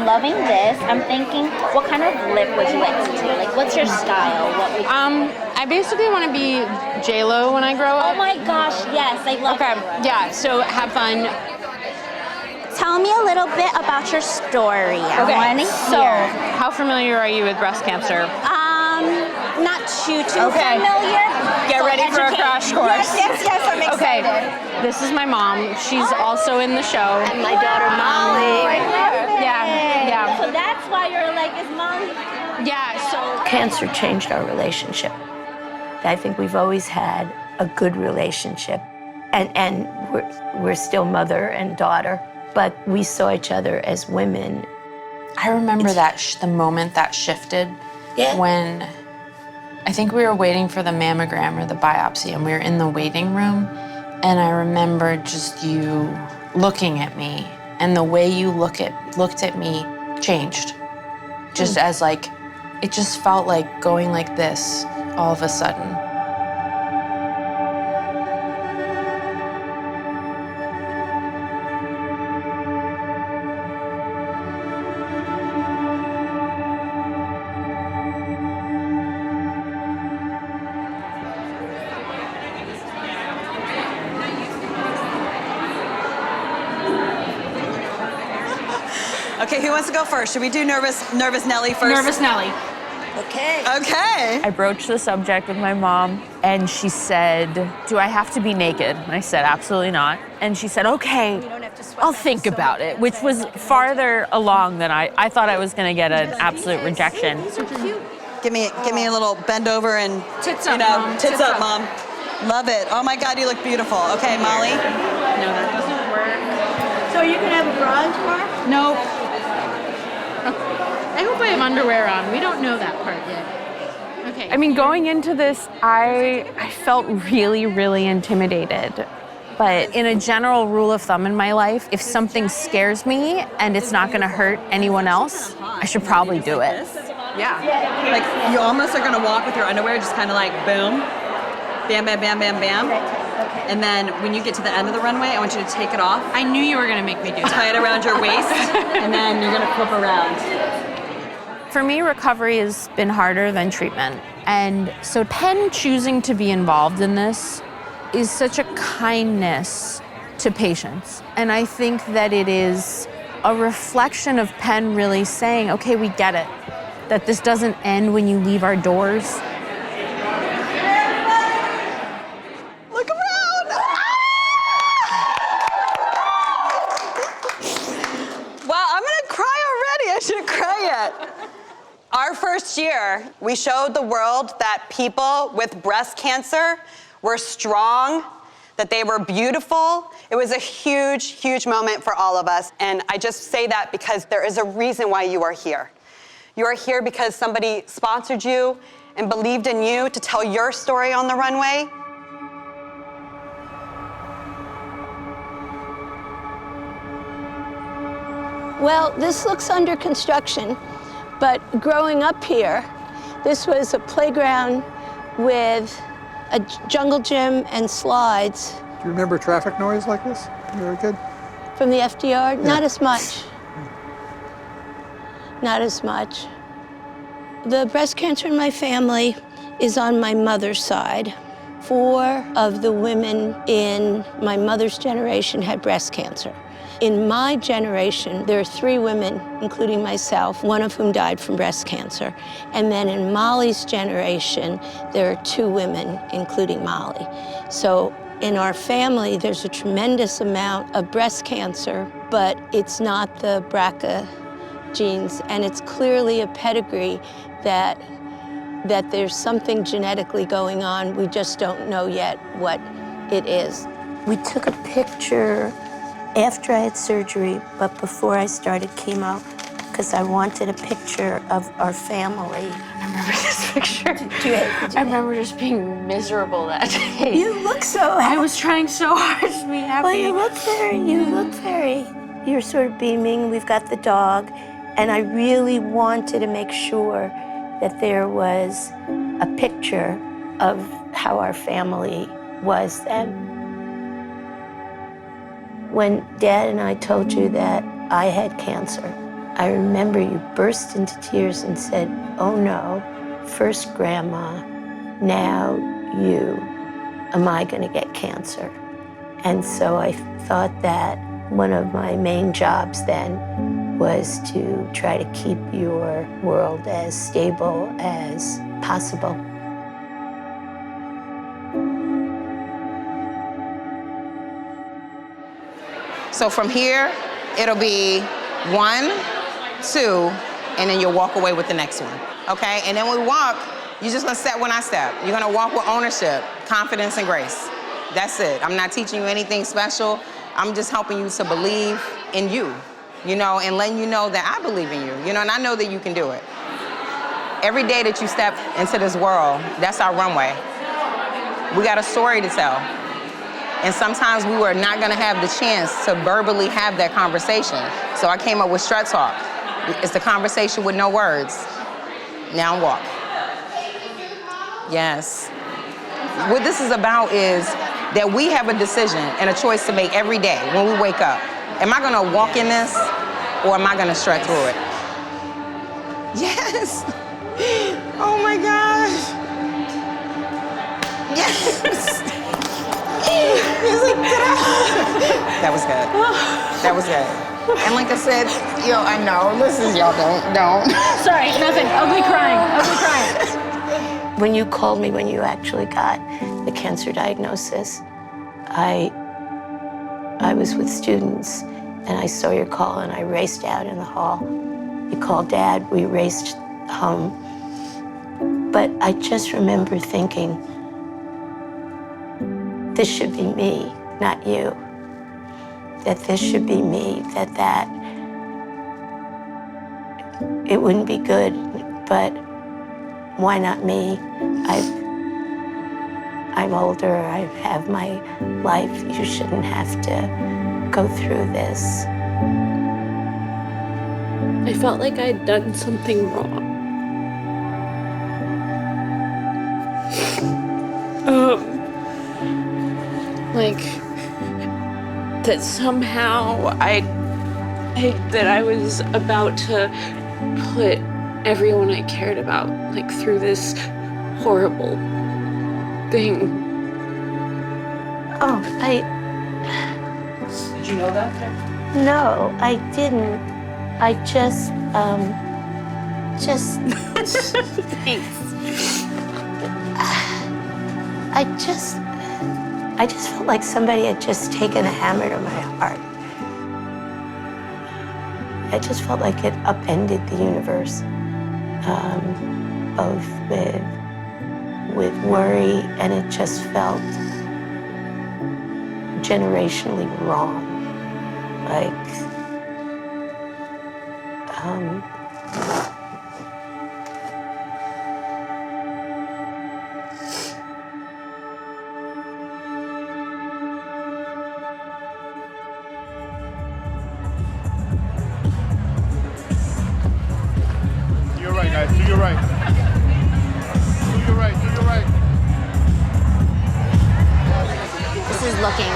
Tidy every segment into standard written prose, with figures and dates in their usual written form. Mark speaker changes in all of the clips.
Speaker 1: loving this. I'm thinking, what kind of lip would you like to do? Like, what's your style? What would
Speaker 2: I basically want to be J-Lo when I grow up.
Speaker 1: Oh my gosh, yes, I love
Speaker 2: Okay,
Speaker 1: Deborah.
Speaker 2: yeah, so have fun.
Speaker 1: Tell me a little bit about your story. I want to
Speaker 2: So,
Speaker 1: hear.
Speaker 2: how familiar are you with breast cancer?
Speaker 1: Not too familiar.
Speaker 2: Get ready for a crash course.
Speaker 1: Yes, I'm excited.
Speaker 2: Okay, this is my mom. She's also in the show.
Speaker 1: And my daughter, Molly.
Speaker 2: Yeah.
Speaker 1: So that's why you're like, is Molly?
Speaker 2: Yeah, so.
Speaker 3: Cancer changed our relationship. I think we've always had a good relationship. And we're still mother and daughter, but we saw each other as women.
Speaker 4: I remember that the moment that shifted when I think we were waiting for the mammogram or the biopsy, and we were in the waiting room, and I remember just you looking at me, and the way you looked at me changed. Just as like, it just felt like going like this all of a sudden.
Speaker 5: Okay, who wants to go first? Should we do Nervous Nelly first?
Speaker 2: Nervous Nelly.
Speaker 5: Okay. Okay.
Speaker 6: I broached the subject with my mom, and she said, do I have to be naked? And I said, absolutely not. And she said, okay, I'll think about it, which was farther along than I thought I was gonna get an absolute rejection.
Speaker 5: Give me a little bend over and,
Speaker 2: Tits up, Mom.
Speaker 5: Tits up, Mom. Love it. Oh my God, you look beautiful. Okay, Molly.
Speaker 2: No, that doesn't work.
Speaker 7: So you can have a bra and scarf?
Speaker 2: Nope. I hope I have underwear on. We don't know that part yet. Okay.
Speaker 6: I mean, going into this, I felt really, really intimidated. But in a general rule of thumb in my life, if something scares me and it's not gonna hurt anyone else, I should probably do it.
Speaker 5: Yeah. Like you almost are gonna walk with your underwear, just kind of like boom, bam, bam, bam, bam, bam. And then when you get to the end of the runway, I want you to take it off.
Speaker 2: I knew you were gonna make me do that.
Speaker 5: Tie it around your waist, and then you're gonna flip around.
Speaker 6: For me, recovery has been harder than treatment. And so Penn choosing to be involved in this is such a kindness to patients. And I think that it is a reflection of Penn really saying, okay, we get it, that this doesn't end when you leave our doors.
Speaker 5: Look around! Wow, I'm gonna cry already. I shouldn't cry yet. Our first year, we showed the world that people with breast cancer were strong, that they were beautiful. It was a huge, huge moment for all of us. And I just say that because there is a reason why you are here. You are here because somebody sponsored you and believed in you to tell your story on the runway.
Speaker 7: Well, this looks under construction, but growing up here, this was a playground with a jungle gym and slides.
Speaker 8: Do you remember traffic noise like this? You were a kid?
Speaker 7: From the FDR?
Speaker 8: Yeah.
Speaker 7: Not as much. Not as much. The breast cancer in my family is on my mother's side. 4 of the women in my mother's generation had breast cancer. In my generation, there are 3 women, including myself, one of whom died from breast cancer. And then in Molly's generation, there are 2 women, including Molly. So in our family, there's a tremendous amount of breast cancer, but it's not the BRCA genes, and it's clearly a pedigree that there's something genetically going on. We just don't know yet what it is.
Speaker 3: We took a picture after I had surgery, but before I started chemo, because I wanted a picture of our family.
Speaker 4: I remember this picture. I remember just being miserable that day.
Speaker 3: You look so happy.
Speaker 4: I was trying so hard to be happy.
Speaker 3: Well, you're sort of beaming. We've got the dog. And I really wanted to make sure that there was a picture of how our family was then. When Dad and I told you that I had cancer, I remember you burst into tears and said, "Oh no, first grandma, now you, am I gonna get cancer?" And so I thought that one of my main jobs then was to try to keep your world as stable as possible.
Speaker 9: So from here, it'll be 1, 2, and then you'll walk away with the next one, okay? And then when we walk, you're just gonna step when I step. You're gonna walk with ownership, confidence, and grace. That's it. I'm not teaching you anything special. I'm just helping you to believe in you, you know, and letting you know that I believe in you, you know, and I know that you can do it. Every day that you step into this world, that's our runway. We got a story to tell. And sometimes we were not gonna have the chance to verbally have that conversation. So I came up with Strut Talk. It's the conversation with no words. Now walk. Yes. What this is about is that we have a decision and a choice to make every day when we wake up. Am I gonna walk in this or am I gonna strut through it? Yes. Oh my gosh. Yes. That was good. That was good. And like I said, yo, I know. Listen, y'all don't.
Speaker 2: Sorry, nothing. Ugly crying.
Speaker 3: When you called me when you actually got the cancer diagnosis, I was with students and I saw your call and I raced out in the hall. You called Dad, we raced home. But I just remember thinking, this should be me, not you. That this should be me, that it wouldn't be good, but why not me? I'm older, I have my life. You shouldn't have to go through this.
Speaker 10: I felt like I'd done something wrong. Like that somehow that I was about to put everyone I cared about like through this horrible thing.
Speaker 3: Oh,
Speaker 9: Did you know that?
Speaker 3: no, I didn't. I just
Speaker 10: Thanks.
Speaker 3: I just felt like somebody had just taken a hammer to my heart. I just felt like it upended the universe, both with worry, and it just felt generationally wrong. Like,
Speaker 11: Do your right, guys. Do your right. Do your right. Do your right.
Speaker 1: This is looking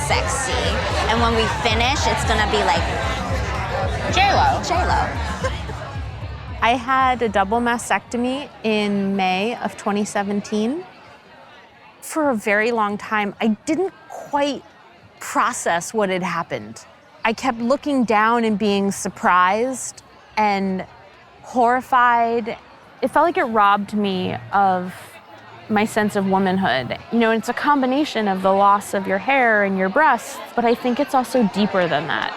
Speaker 1: sexy. And when we finish, it's gonna be like J-Lo.
Speaker 6: I had a double mastectomy in May of 2017. For a very long time, I didn't quite process what had happened. I kept looking down and being surprised and horrified. It felt like it robbed me of my sense of womanhood. You know, it's a combination of the loss of your hair and your breasts, but I think it's also deeper than that.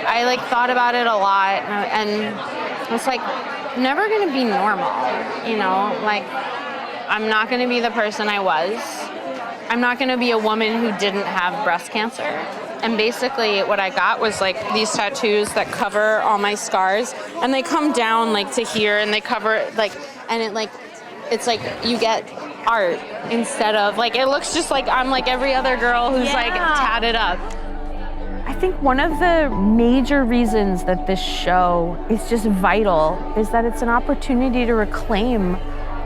Speaker 6: I like thought about it a lot and I was like, I'm never gonna be normal, you know? Like, I'm not gonna be the person I was. I'm not gonna be a woman who didn't have breast cancer. And basically what I got was like these tattoos that cover all my scars, and they come down like to here and they cover like, and it's like you get art instead of like, it looks just like I'm like every other girl who's like tatted up. I think one of the major reasons that this show is just vital is that it's an opportunity to reclaim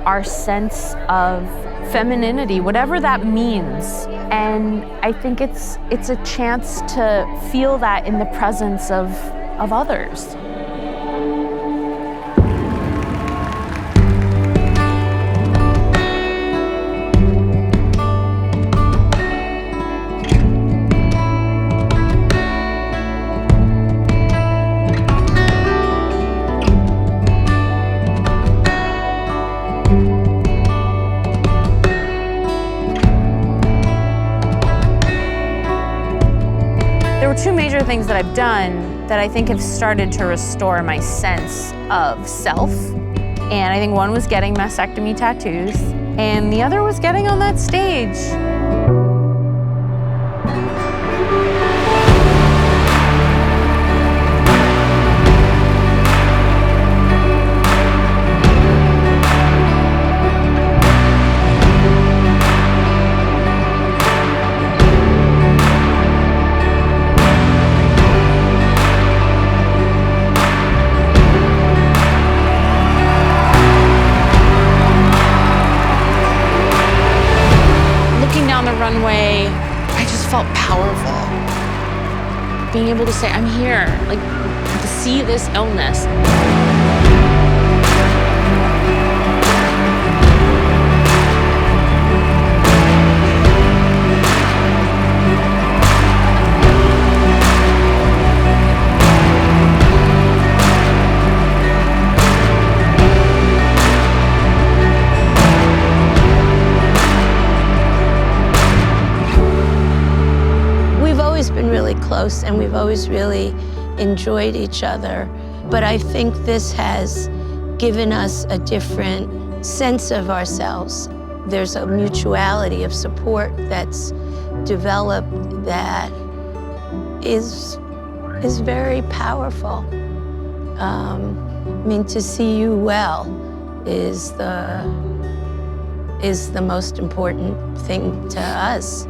Speaker 6: our sense of femininity, whatever that means. And I think it's a chance to feel that in the presence of others. two major things that I've done that I think have started to restore my sense of self. And I think one was getting mastectomy tattoos, and the other was getting on that stage. Down the runway, I just felt powerful. Being able to say, I'm here, like, to see this illness.
Speaker 7: Been really close, and we've always really enjoyed each other. But I think this has given us a different sense of ourselves. There's a mutuality of support that's developed that is very powerful. I mean, to see you well is the most important thing to us.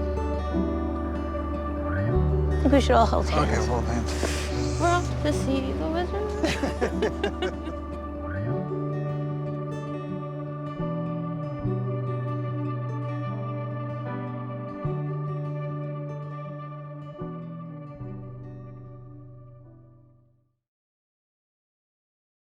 Speaker 7: I think we should all hold hands.
Speaker 8: Okay, hold hands.
Speaker 7: We're off to see the wizard.